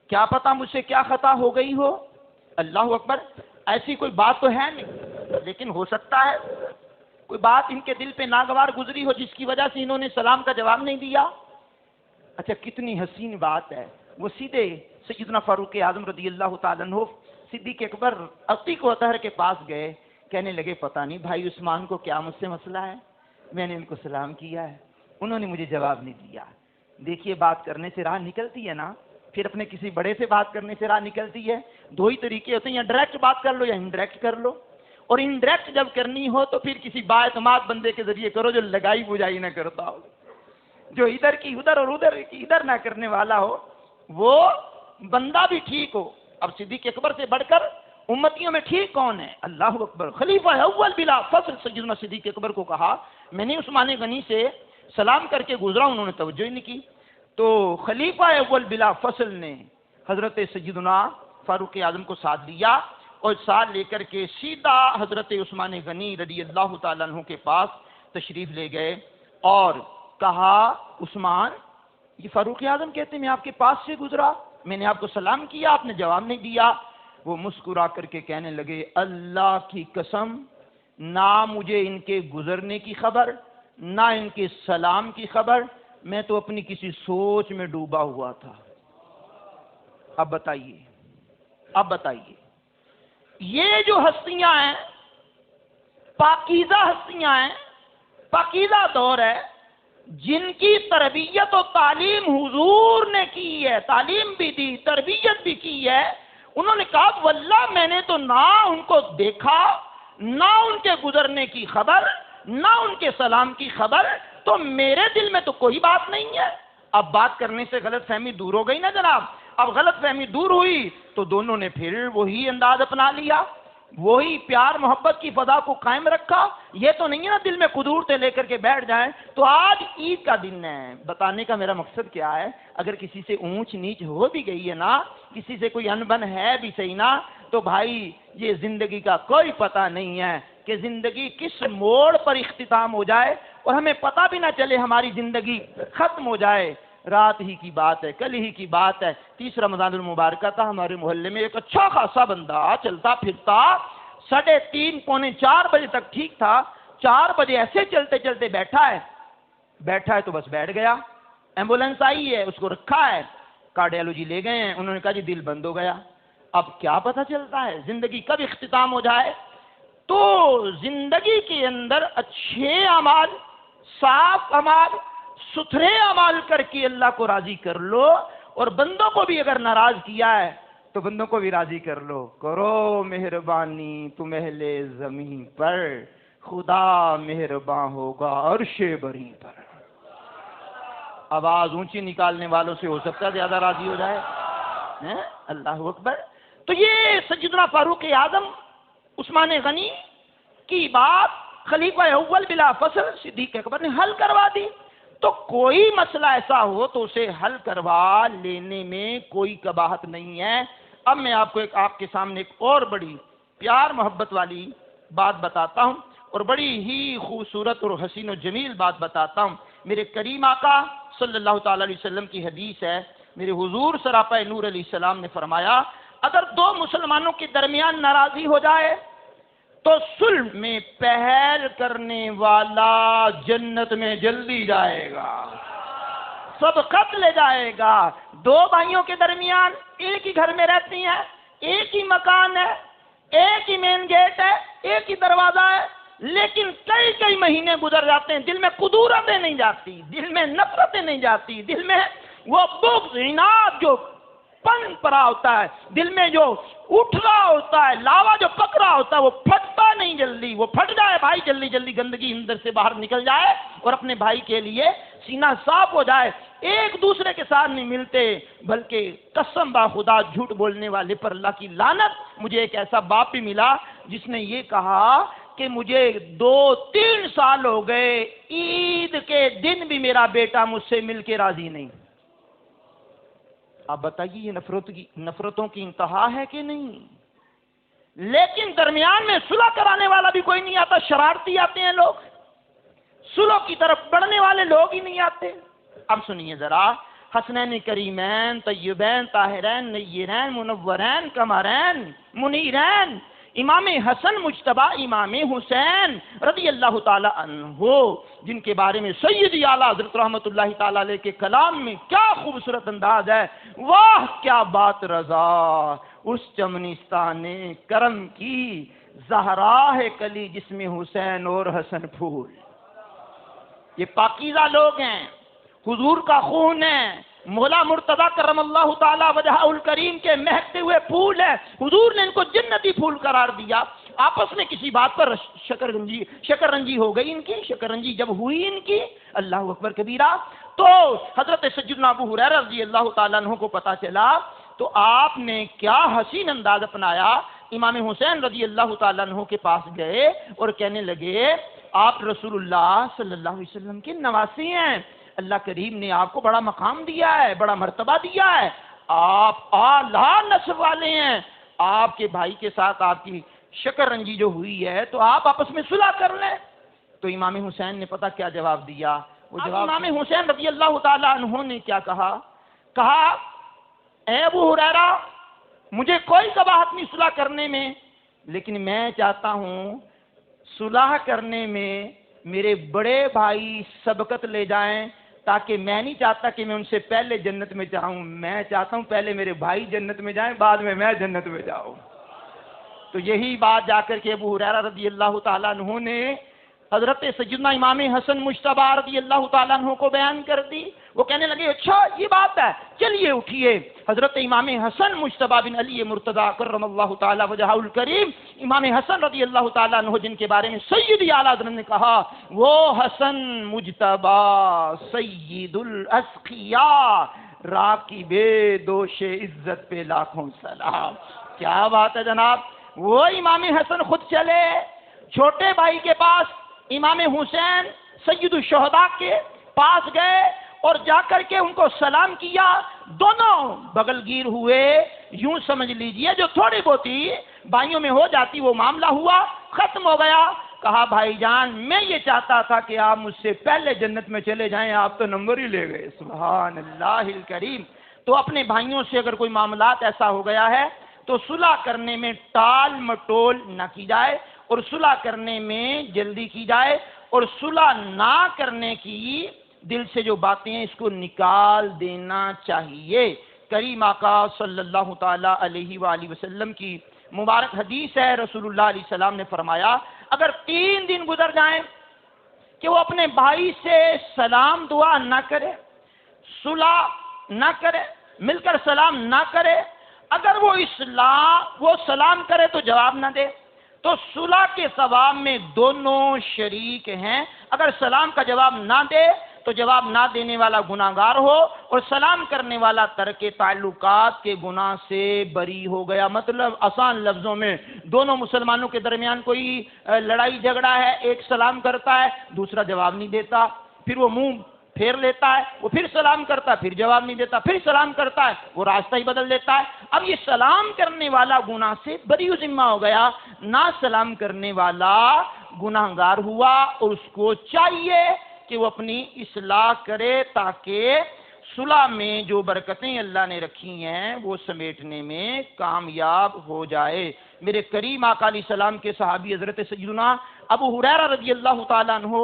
کیا پتا مجھ سے کیا خطا ہو گئی ہو. اللہ اکبر. ایسی کوئی بات تو ہے نہیں، لیکن ہو سکتا ہے کوئی بات ان کے دل پہ ناگوار گزری ہو جس کی وجہ سے انہوں نے سلام کا جواب نہیں دیا. اچھا کتنی حسین بات ہے. وہ سیدھے سیدنا فاروق اعظم رضی اللہ تعالیٰ عنہ صدیق اکبر عتیق و اطہر کے پاس گئے. کہنے لگے پتہ نہیں بھائی عثمان کو کیا مجھ سے مسئلہ ہے، میں نے ان کو سلام کیا ہے، انہوں نے مجھے جواب نہیں دیا. دیکھیے بات کرنے سے راہ نکلتی ہے نا، پھر اپنے کسی بڑے سے بات کرنے سے راہ نکلتی ہے. دو ہی طریقے ہوتے ہیں، یا ڈائریکٹ بات کر لو یا انڈائریکٹ کر لو. اور انڈائریکٹ جب کرنی ہو تو پھر کسی بااعتماد بندے کے ذریعے کرو جو لگائی بجائی نہ کرتا ہو، جو ادھر کی ادھر اور ادھر کی ادھر نہ کرنے والا ہو، وہ بندہ بھی ٹھیک ہو. اب صدیق اکبر سے بڑھ کر امتیوں میں ٹھیک کون ہے؟ اللہ اکبر. خلیفہ اول بلا فصل سیدنا صدیق اکبر کو کہا میں نے عثمان غنی سے سلام کر کے گزرا، انہوں نے توجہ ہی نہیں کی. تو خلیفہ اول بلا فصل نے حضرت سیدنا فاروق اعظم کو ساتھ لیا، اور ساتھ لے کر کے سیدھا حضرت عثمان غنی رضی اللہ تعالیٰ عنہ کے پاس تشریف لے گئے اور کہا عثمان، یہ فاروق اعظم کہتے ہیں میں آپ کے پاس سے گزرا، میں نے آپ کو سلام کیا، آپ نے جواب نہیں دیا. وہ مسکرا کر کے کہنے لگے اللہ کی قسم، نہ مجھے ان کے گزرنے کی خبر نہ ان کے سلام کی خبر، میں تو اپنی کسی سوچ میں ڈوبا ہوا تھا. اب بتائیے یہ جو ہستیاں ہیں پاکیزہ ہستیاں ہیں، پاکیزہ دور ہے، جن کی تربیت و تعلیم حضور نے کی ہے، تعلیم بھی دی تربیت بھی کی ہے. انہوں نے کہا واللہ میں نے تو نہ ان کو دیکھا، نہ ان کے گزرنے کی خبر، نہ ان کے سلام کی خبر، تو میرے دل میں تو کوئی بات نہیں ہے. اب بات کرنے سے غلط فہمی دور ہو گئی نا جناب. اب غلط فہمی دور ہوئی تو دونوں نے پھر وہی انداز اپنا لیا، وہی پیار محبت کی فضا کو قائم رکھا. یہ تو نہیں ہے نا دل میں قدورتیں لے کر کے بیٹھ جائیں. تو آج عید کا دن ہے. بتانے کا میرا مقصد کیا ہے، اگر کسی سے اونچ نیچ ہو بھی گئی ہے نا، کسی سے کوئی انبن ہے بھی صحیح نا، تو بھائی یہ زندگی کا کوئی پتہ نہیں ہے کہ زندگی کس موڑ پر اختتام ہو جائے اور ہمیں پتہ بھی نہ چلے ہماری زندگی ختم ہو جائے. رات ہی کی بات ہے، کل ہی کی بات ہے، 30 رمضان المبارکہ تھا. ہمارے محلے میں ایک اچھا خاصا بندہ چلتا پھرتا 3:30 پونے 4 بجے تک ٹھیک تھا. 4 بجے ایسے چلتے چلتے بیٹھا ہے تو بس بیٹھ گیا. ایمبولینس آئی ہے، اس کو رکھا ہے، کارڈیالوجی لے گئے ہیں، انہوں نے کہا جی دل بند ہو گیا. اب کیا پتہ چلتا ہے زندگی کب اختتام ہو جائے. تو زندگی کے اندر اچھے اعمال، صاف اعمال، ستھرے اعمال کر کے اللہ کو راضی کر لو، اور بندوں کو بھی اگر ناراض کیا ہے تو بندوں کو بھی راضی کر لو. کرو مہربانی تم اہل زمین پر، خدا مہربان ہوگا عرش بری پر. آواز اونچی نکالنے والوں سے ہو سکتا ہے زیادہ راضی ہو جائے. اللہ اکبر. تو یہ سیدنا فاروق اعظم عثمان غنی کی بات خلیفہ اول بلا فصل صدیق اکبر نے حل کروا دی. تو کوئی مسئلہ ایسا ہو تو اسے حل کروا لینے میں کوئی قباحت نہیں ہے. اب میں آپ کو آپ کے سامنے ایک اور بڑی پیار محبت والی بات بتاتا ہوں اور بڑی ہی خوبصورت اور حسین و جمیل بات بتاتا ہوں. میرے کریم آقا صلی اللہ تعالی علیہ وسلم کی حدیث ہے. میرے حضور سراپا نور علیہ السلام نے فرمایا اگر دو مسلمانوں کے درمیان ناراضی ہو جائے تو صلح میں پہل کرنے والا جنت میں جلدی جائے گا، سبقت لے جائے گا. دو بھائیوں کے درمیان ایک ہی گھر میں رہتی ہیں، ایک ہی مکان ہے، ایک ہی مین گیٹ ہے، ایک ہی دروازہ ہے، لیکن کئی مہینے گزر جاتے ہیں، دل میں قدورتیں نہیں جاتی، دل میں نفرتیں نہیں جاتی، دل میں وہ بغض عناد جو پن پڑا ہوتا ہے، دل میں جو اٹھ رہا ہوتا ہے، لاوا جو پک رہا ہوتا ہے، وہ پھٹتا نہیں جلدی. وہ پھٹ جائے بھائی، جلدی جلدی گندگی اندر سے باہر نکل جائے اور اپنے بھائی کے لیے سینہ صاف ہو جائے. ایک دوسرے کے ساتھ نہیں ملتے، بلکہ قسم با خدا جھوٹ بولنے والے پر اللہ کی لعنت. مجھے ایک ایسا باپ بھی ملا جس نے یہ کہا کہ مجھے 2-3 سال ہو گئے عید کے دن بھی میرا بیٹا مجھ سے مل کے راضی نہیں. آپ بتائیے یہ نفرتوں کی انتہا ہے کہ نہیں؟ لیکن درمیان میں صلح کرانے والا بھی کوئی نہیں آتا. شرارتی آتے ہیں لوگ، صلح کی طرف بڑھنے والے لوگ ہی نہیں آتے. اب سنیے ذرا، حسنین کریمین طیبین طاہرین نیرین منورین قمرین منیرین امام حسن مجتبی امام حسین رضی اللہ تعالی عنہ، جن کے بارے میں سیدی اعلیٰ حضرت رحمت اللہ تعالی علیہ کے کلام میں کیا خوبصورت انداز ہے. واہ کیا بات رضا اس چمنستان کرم کی، زہرا ہے کلی جس میں حسین اور حسن پھول. یہ پاکیزہ لوگ ہیں، حضور کا خون ہے، مولا مرتضی کرم اللہ تعالی وجہہ الکریم کے مہکتے ہوئے پھول ہے. حضور نے ان کو جنتی پھول قرار دیا. آپس میں کسی بات پر شکر رنجی ہو گئی ان کی. شکر رنجی جب ہوئی ان کی، اللہ اکبر کبیرہ، تو حضرت سیدنا ابو ہریرہ رضی اللہ تعالیٰ عنہ کو پتا چلا تو آپ نے کیا حسین انداز اپنایا. امام حسین رضی اللہ تعالیٰ عنہ کے پاس گئے اور کہنے لگے آپ رسول اللہ صلی اللہ علیہ وسلم کے نواسی ہیں، اللہ کریم نے آپ کو بڑا مقام دیا ہے، بڑا مرتبہ دیا ہے، آپ اعلیٰ نسب والے ہیں، آپ کے بھائی کے ساتھ آپ کی شکر رنجی جو ہوئی ہے تو آپ آپس میں صلح کر لیں. تو امام حسین نے پتہ کیا جواب دیا؟ وہ جواب امام حسین رضی اللہ تعالیٰ عنہ نے کیا کہا اے ابو ہریرہ مجھے کوئی قباحت نہیں صلح کرنے میں، لیکن میں چاہتا ہوں صلح کرنے میں میرے بڑے بھائی سبقت لے جائیں، تاکہ میں نہیں چاہتا کہ میں ان سے پہلے جنت میں جاؤں، میں چاہتا ہوں پہلے میرے بھائی جنت میں جائیں بعد میں جنت میں جاؤں. تو یہی بات جا کر کے ابو ہریرہ رضی اللہ تعالیٰ عنہ نے حضرت سیدنا امام حسن مجتبی رضی اللہ تعالیٰ عنہ کو بیان کر دی. وہ کہنے لگے اچھا یہ بات ہے، چلیے اٹھیے. حضرت امام حسن مجتبی بن علی مرتضی کرم اللہ تعالی وجہہ الکریم، امام حسن رضی اللہ تعالیٰ عنہ جن کے بارے میں سیدی اعلیٰ حضرت نے کہا وہ حسن مجتبی سید الاسقیاء راکب دوش عزت پہ لاکھوں سلام. کیا بات ہے جناب. وہ امام حسن خود چلے چھوٹے بھائی کے پاس، امام حسین سید الشہداء کے پاس گئے اور جا کر کے ان کو سلام کیا. دونوں بغل گیر ہوئے. یوں سمجھ لیجئے جو تھوڑی بہتی بھائیوں میں ہو جاتی وہ معاملہ ہوا، ختم ہو گیا. کہا بھائی جان میں یہ چاہتا تھا کہ آپ مجھ سے پہلے جنت میں چلے جائیں، آپ تو نمبر ہی لے گئے. سبحان اللہ الکریم. تو اپنے بھائیوں سے اگر کوئی معاملات ایسا ہو گیا ہے تو صلح کرنے میں ٹال مٹول نہ کی جائے، اور صلح کرنے میں جلدی کی جائے، اور صلح نہ کرنے کی دل سے جو باتیں ہیں اس کو نکال دینا چاہیے. کریم آقا صلی اللہ تعالی علیہ وآلہ وسلم کی مبارک حدیث ہے، رسول اللہ علیہ السلام نے فرمایا اگر 3 دن گزر جائیں کہ وہ اپنے بھائی سے سلام دعا نہ کرے، صلح نہ کرے، مل کر سلام نہ کرے، اگر وہ سلام کرے تو جواب نہ دے، تو صلح کے ثواب میں دونوں شریک ہیں. اگر سلام کا جواب نہ دے تو جواب نہ دینے والا گناہگار ہو، اور سلام کرنے والا ترک تعلقات کے گناہ سے بری ہو گیا۔ مطلب آسان لفظوں میں دونوں مسلمانوں کے درمیان کوئی لڑائی جھگڑا ہے، ایک سلام کرتا ہے دوسرا جواب نہیں دیتا، پھر وہ منہ پھیر لیتا ہے، وہ پھر سلام کرتا ہے پھر جواب نہیں دیتا، پھر سلام کرتا ہے وہ راستہ ہی بدل دیتا ہے۔ اب یہ سلام کرنے والا گناہ سے بری ذمہ ہو گیا، نہ سلام کرنے والا گناہگار ہوا، اور اس کو چاہیے کہ وہ اپنی اصلاح کرے تاکہ صلح میں جو برکتیں اللہ نے رکھی ہیں وہ سمیٹنے میں کامیاب ہو جائے۔ میرے کریم آقا علیہ السلام کے صحابی حضرت سیدنا ابو ہریرہ رضی اللہ تعالیٰ عنہ،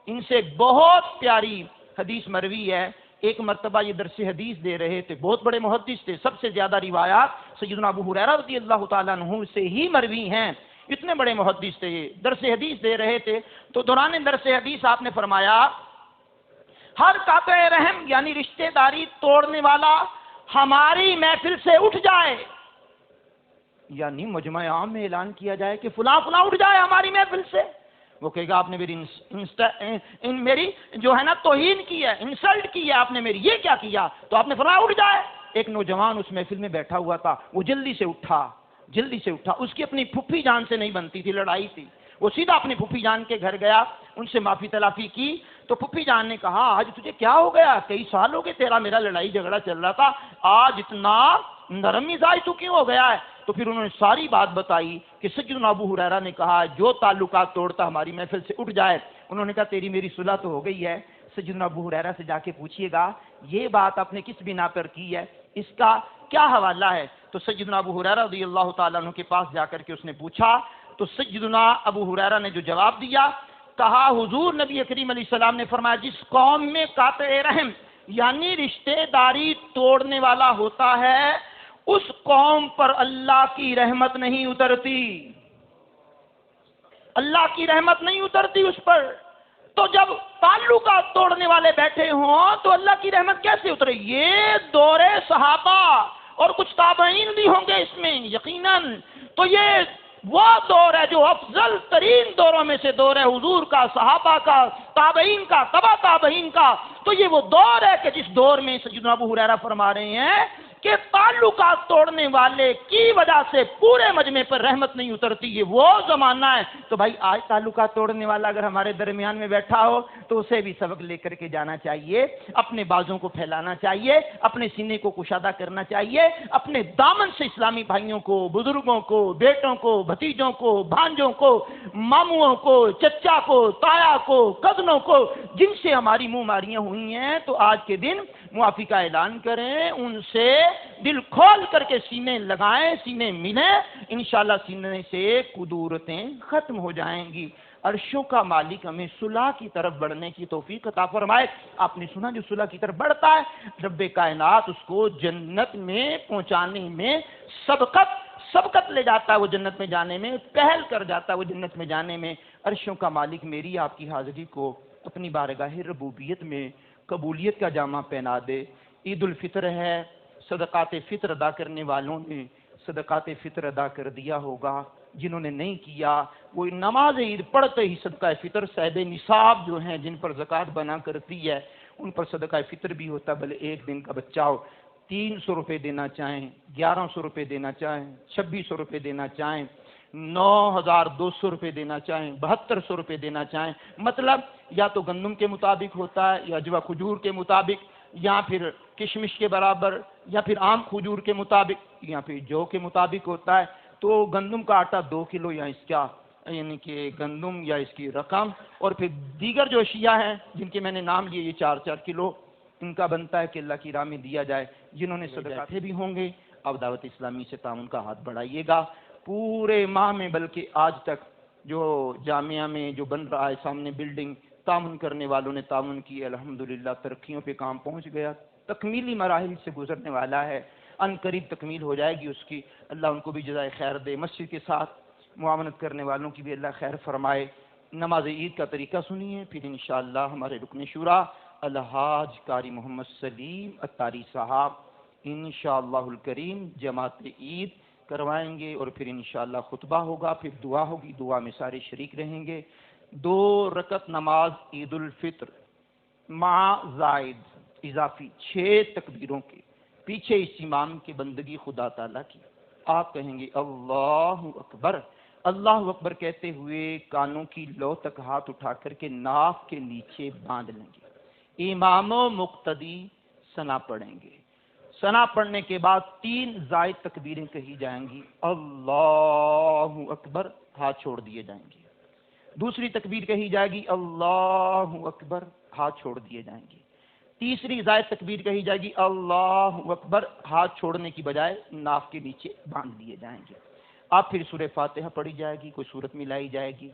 ان سے بہت پیاری حدیث مروی ہے۔ ایک مرتبہ یہ درس حدیث دے رہے تھے، بہت بڑے محدث تھے، سب سے زیادہ روایات سیدنا ابو ہریرہ رضی اللہ تعالیٰ عنہ سے ہی مروی ہیں، اتنے بڑے محدث تھے، درس حدیث دے رہے تھے۔ تو دوران درس حدیث آپ نے فرمایا، ہر قاطع رحم یعنی رشتہ داری توڑنے والا ہماری محفل سے اٹھ جائے، یعنی مجمع عام میں اعلان کیا جائے کہ فلاں فلاں اٹھ جائے ہماری محفل سے۔ وہ کہے گا آپ نے میری جو ہے نا توہین کی ہے، انسلٹ کی ہے آپ نے میری، یہ کیا کیا؟ تو آپ نے فرمایا اٹھ جائے۔ ایک نوجوان اس محفل میں بیٹھا ہوا تھا، وہ جلدی سے اٹھا، اس کی اپنی پھپھی جان سے نہیں بنتی تھی، لڑائی تھی، وہ سیدھا اپنی پھپھی جان کے گھر گیا، ان سے معافی تلافی کی۔ تو پھپھی جان نے کہا آج تجھے کیا ہو گیا؟ کئی سال ہو گئے تیرا میرا لڑائی جھگڑا چل رہا تھا، آج اتنا نرم مزاج تو کیوں ہو گیا ہے؟ تو پھر انہوں نے ساری بات بتائی کہ سیدنا ابو ہریرہ نے کہا جو تعلقات توڑتا ہماری محفل سے اٹھ جائے۔ انہوں نے کہا تیری میری صلح تو ہو گئی ہے، سیدنا ابو ہریرہ سے جا کے پوچھیے گا یہ بات آپ نے کس بنا پر کی ہے، اس کا کیا حوالہ ہے؟ تو سیدنا ابو ہریرہ رضی اللہ تعالیٰ عنہ کے پاس جا کر کے اس نے پوچھا، تو سیدنا ابو ہریرہ نے جو جواب دیا، کہا حضور نبی کریم علیہ السلام نے فرمایا جس قوم میں قاطع رحم یعنی رشتہ داری توڑنے والا ہوتا ہے اس قوم پر اللہ کی رحمت نہیں اترتی، اللہ کی رحمت نہیں اترتی اس پر۔ تو جب تعلقات توڑنے والے بیٹھے ہوں تو اللہ کی رحمت کیسے اترے؟ یہ دور صحابہ اور کچھ تابعین بھی ہوں گے اس میں یقیناً، تو یہ وہ دور ہے جو افضل ترین دوروں میں سے دور ہے، حضور کا، صحابہ کا، تابعین کا، تبع تابعین کا۔ تو یہ وہ دور ہے کہ جس دور میں سیدنا ابو ہریرہ فرما رہے ہیں کہ تعلقات توڑنے والے کی وجہ سے پورے مجمع پر رحمت نہیں اترتی، یہ وہ زمانہ ہے۔ تو بھائی آج تعلقات توڑنے والا اگر ہمارے درمیان میں بیٹھا ہو تو اسے بھی سبق لے کر کے جانا چاہیے، اپنے بازوں کو پھیلانا چاہیے، اپنے سینے کو کشادہ کرنا چاہیے، اپنے دامن سے اسلامی بھائیوں کو، بزرگوں کو، بیٹوں کو، بھتیجوں کو، بھانجوں کو، ماموں کو، چچا کو، تایا کو، کزنوں کو جن سے ہماری منہ ماریاں ہوئی ہیں، تو آج کے دن معافی کا اعلان کریں، ان سے دل کھول کر کے سینے لگائیں، سینے ملیں، انشاءاللہ سینے سے قدورتیں ختم ہو جائیں گی۔ عرشوں کا مالک ہمیں صلح کی طرف بڑھنے کی توفیق عطا فرمائے۔ آپ نے سنا جو صلح کی طرف بڑھتا ہے رب کائنات اس کو جنت میں پہنچانے میں سبقت لے جاتا ہے، وہ جنت میں جانے میں پہل کر جاتا ہے، وہ جنت میں جانے میں۔ عرشوں کا مالک میری آپ کی حاضری کو اپنی بارگاہ ربوبیت میں قبولیت کا جامہ پہنا دے۔ عید الفطر ہے، صدقات فطر ادا کرنے والوں نے صدقات فطر ادا کر دیا ہوگا، جنہوں نے نہیں کیا وہ نماز عید پڑھتے ہی صدقہ فطر صاحب نصاب جو ہیں جن پر زکوٰۃ بنا کرتی ہے ان پر صدقہ فطر بھی ہوتا ہے، بھلے ایک دن کا بچہ ہو، 300 روپے دینا چاہیں، 1100 روپے دینا چاہیں، 2600 روپے دینا چاہیں، 9200 روپے دینا چاہیں، 7200 روپے دینا چاہیں، مطلب یا تو گندم کے مطابق ہوتا ہے یا جوا کھجور کے مطابق یا پھر کشمش کے برابر یا پھر عام کھجور کے مطابق یا پھر جو کے مطابق ہوتا ہے۔ تو گندم کا آٹا 2 کلو یا اس کا یعنی کہ گندم یا اس کی رقم، اور پھر دیگر جو اشیاء ہیں جن کے میں نے نام لیے یہ 4-4 کلو ان کا بنتا ہے کہ اللہ کی راہ میں دیا جائے۔ جنہوں نے صدقات بھی ہوں گے اب دعوت اسلامی سے تعاون کا ہاتھ بڑھائیے گا۔ پورے ماہ میں بلکہ آج تک جو جامعہ میں جو بن رہا ہے سامنے بلڈنگ، تعاون کرنے والوں نے تعاون کی، الحمدللہ ترقیوں پہ کام پہنچ گیا، تکمیلی مراحل سے گزرنے والا ہے، ان قریب تکمیل ہو جائے گی اس کی، اللہ ان کو بھی جزائے خیر دے۔ مسجد کے ساتھ معاونت کرنے والوں کی بھی اللہ خیر فرمائے۔ نماز عید کا طریقہ سنیے، پھر انشاءاللہ ہمارے رکن شورا الحاج قاری محمد سلیم اتاری صاحب انشاءاللہ الکریم جماعت عید کروائیں گے، اور پھر انشاءاللہ خطبہ ہوگا، پھر دعا ہوگی، دعا میں سارے شریک رہیں گے۔ 2 رکعت نماز عید الفطر مع زائد اضافی 6 تکبیروں کے پیچھے اس امام کی بندگی خدا تعالیٰ کی. آپ کہیں گے اللہ اکبر. اللہ اکبر کہتے ہوئے کانوں کی لو تک ہاتھ اٹھا کر کے ناف کے نیچے باندھ لیں گے. امام و مقتدی ثنا پڑھیں گے. ثنا پڑھنے کے بعد 3 زائد تکبیریں کہی جائیں گی. اللہ اکبر ہاتھ چھوڑ دیے جائیں گے. دوسری تکبیر کہی جائے گی اللہ اکبر ہاتھ چھوڑ دیے جائیں گے. تیسری زائد تکبیر کہی جائے گی اللہ اکبر ہاتھ چھوڑنے کی بجائے ناف کے نیچے باندھ دیے جائیں گے. اب پھر سورہ فاتحہ پڑھی جائے گی, کوئی سورت ملائی جائے گی.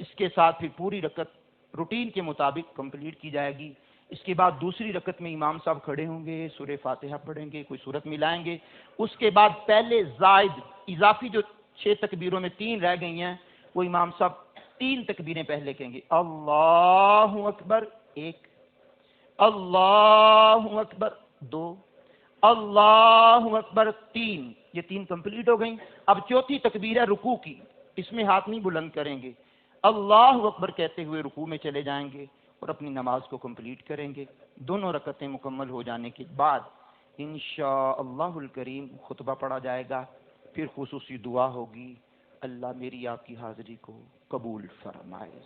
اس کے ساتھ پھر پوری رکعت روٹین کے مطابق کمپلیٹ کی جائے گی. اس کے بعد دوسری رکعت میں امام صاحب کھڑے ہوں گے, سورہ فاتحہ پڑھیں گے, کوئی سورت ملائیں گے. اس کے بعد پہلے زائد اضافی جو 6 تکبیروں میں 3 رہ گئی ہیں وہ امام صاحب 3 تکبیریں پہلے کہیں گے. اللہ اکبر 1, اللہ اکبر 2, اللہ اکبر 3. یہ 3 کمپلیٹ ہو گئیں. اب چوتھی تکبیر ہے رکوع کی. اس میں ہاتھ نہیں بلند کریں گے. اللہ اکبر کہتے ہوئے رکوع میں چلے جائیں گے اور اپنی نماز کو کمپلیٹ کریں گے. دونوں رکعتیں مکمل ہو جانے کے بعد انشاءاللہ الکریم خطبہ پڑھا جائے گا. پھر خصوصی دعا ہوگی. اللہ میری آپ کی حاضری کو قبول فرمائے.